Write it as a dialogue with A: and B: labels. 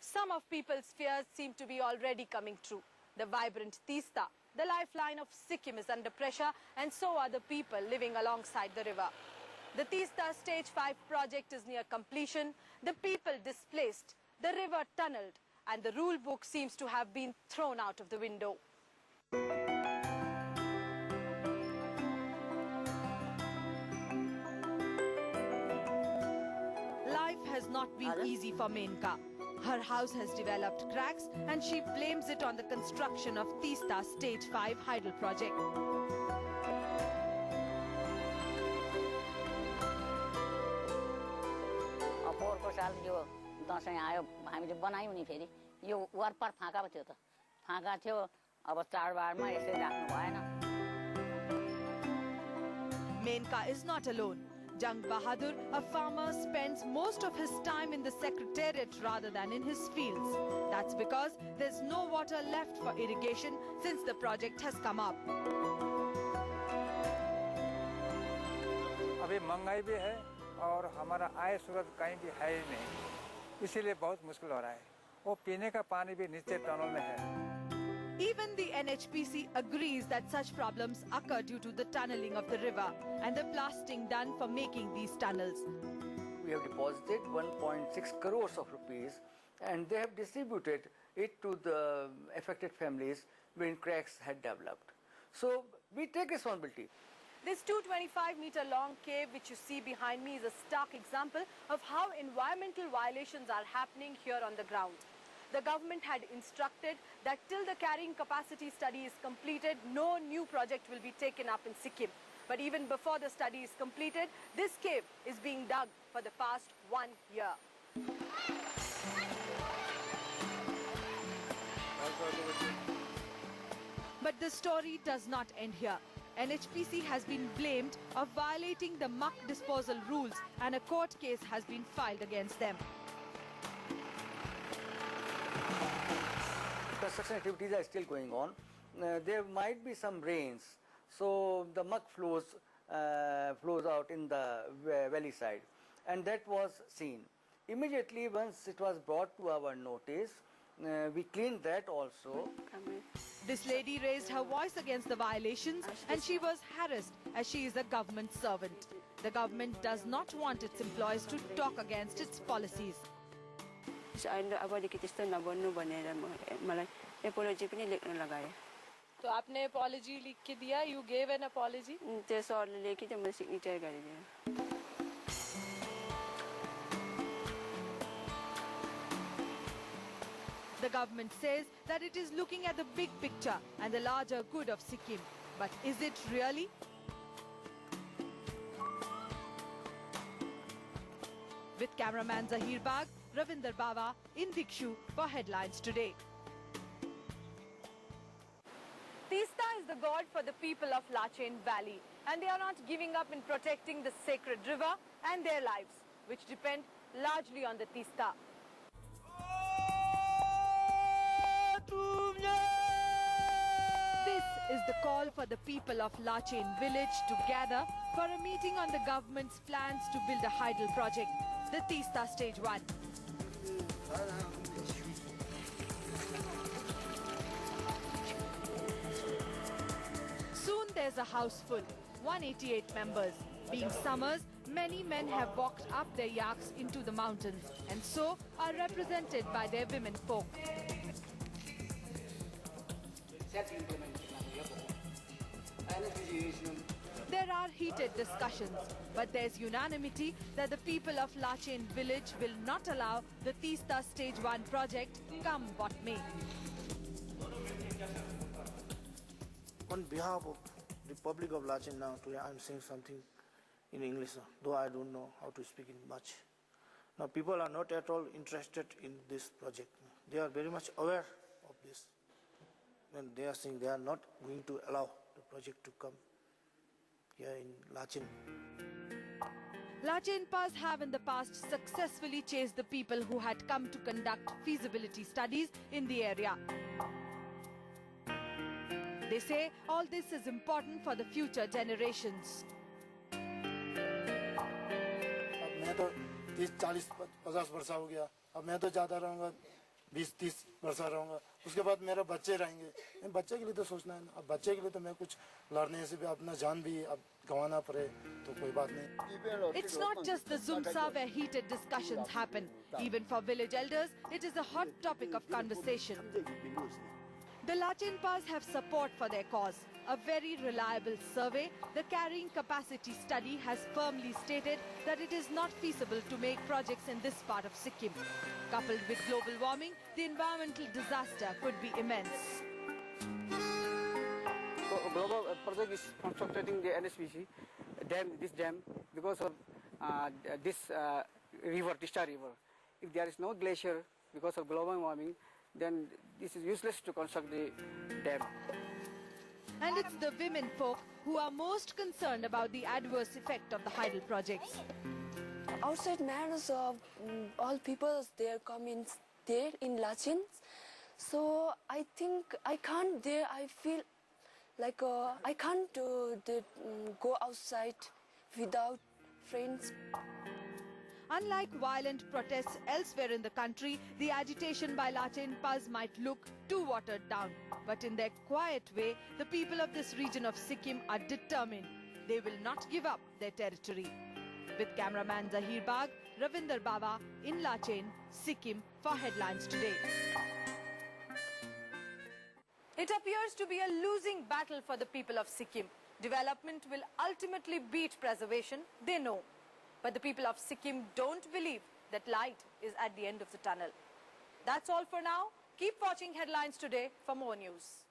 A: Some of people's fears seem to be already coming true. The vibrant Teesta, the lifeline of Sikkim, is under pressure, and so are the people living alongside the river. The Teesta Stage 5 project is near completion, the people displaced, the river tunneled, and the rule book seems to have been thrown out of the window. Life has not been easy for Menka. Her house has developed cracks and she blames it on the construction of Teesta Stage 5 hydel project.
B: पोहोरको साल यो दशैं आयो हामीले बनायौं नि फेरि यो वरपर फाका थियो त फाका थियो अब चाडबाडमा यसै राख्नु भएन.
A: Menka is not alone. Jang Bahadur, a farmer, spends most of his time in the secretariat rather than in his fields. That's because there's no water left for irrigation since the project has come up.
C: अभी महंगाई भी है और हमारा आय स्रोत कहीं भी है ही नहीं, इसीलिए बहुत मुश्किल हो रहा है. वो पीने का पानी भी नीचे टनल में है.
A: Even the NHPC agrees that such problems occur due to the tunneling of the river and the blasting done for making these tunnels.
D: We have deposited 1.6 crores of rupees and they have distributed it to the affected families when cracks had developed. So we take responsibility.
A: This 225-meter long cave which you see behind me is a stark example of how environmental violations are happening here on the ground. The government had instructed that till the carrying capacity study is completed, no new project will be taken up in Sikkim. But even before the study is completed, this cave is being dug for the past 1 year. But the story does not end here. NHPC has been blamed of violating the muck disposal rules and a court case has been filed against them.
D: Construction activities are still going on. There might be some rains, so the muck flows out in the valley side, and that was seen. Immediately once it was brought to our notice, we cleaned that also.
A: This lady raised her voice against the violations and she was harassed as she is a government servant. The government does not want its employees to talk against its policies. तो आपने apology लिख के दिया? You gave an apology? The government says that it is looking at the big picture and the larger good of Sikkim. But is it really? With cameraman Zahir Bagh, Ravinder Bawa in Dikshu for Headlines Today. Teesta is the god for the people of Lachen Valley, and they are not giving up in protecting the sacred river and their lives, which depend largely on the Teesta. This is the call for the people of Lachen village to gather for a meeting on the government's plans to build a hydel project, the Teesta Stage 1. Soon there's a house full, 188 members. Being summers, many men have walked up their yaks into the mountains and so are represented by their women folk. There are heated discussions, but there's unanimity that the people of Lachen village will not allow the Teesta Stage 1 project come what may.
E: On behalf of the public of Lachen now, today I'm saying something in English, though I don't know how to speak in much. Now people are not at all interested in this project. They are very much aware of this. And they are saying they are not going to allow the project to come here in Lachen.
A: Lachenpas have in the past successfully chased the people who had come to conduct feasibility studies in the area. They say all this is important for the future generations.
E: मैं तो 30-40-50 वर्ष हो गया, अब मैं तो जाता रहूँगा 20-30 वर्ष रहूँगा, उसके बाद मेरे बच्चे रहेंगे। बच्चे के लिए तो सोचना है ना, अब बच्चे के लिए तो मैं कुछ लड़ने से भी अपना जान भी अब गंवाना पड़े तो कोई बात नहीं।
A: It's not just the Zumsa where heated discussions happen. Even for village elders, it is a hot topic of conversation. The Lachenpas have support for their cause. A very reliable survey, the carrying capacity study, has firmly stated that it is not feasible to make projects in this part of Sikkim. Coupled with global warming, the environmental disaster could be immense.
F: Global project is constructing the NSPC dam, this dam, because of this river, Tista River. If there is no glacier because of global warming, then this is useless to construct the dam.
A: And it's the women folk who are most concerned about the adverse effect of the hydel projects.
G: Outside matters of all people there come in there in Lachen, so I think I can't there. I feel like I can't go outside without friends.
A: Unlike violent protests elsewhere in the country, the agitation by Lachenpas might look too watered down. But in their quiet way, the people of this region of Sikkim are determined. They will not give up their territory. With cameraman Zahir Bagh, Ravinder Baba in Lachen, Sikkim for Headlines Today. It appears to be a losing battle for the people of Sikkim. Development will ultimately beat preservation, they know. But the people of Sikkim don't believe that light is at the end of the tunnel. That's all for now. Keep watching Headlines Today for more news.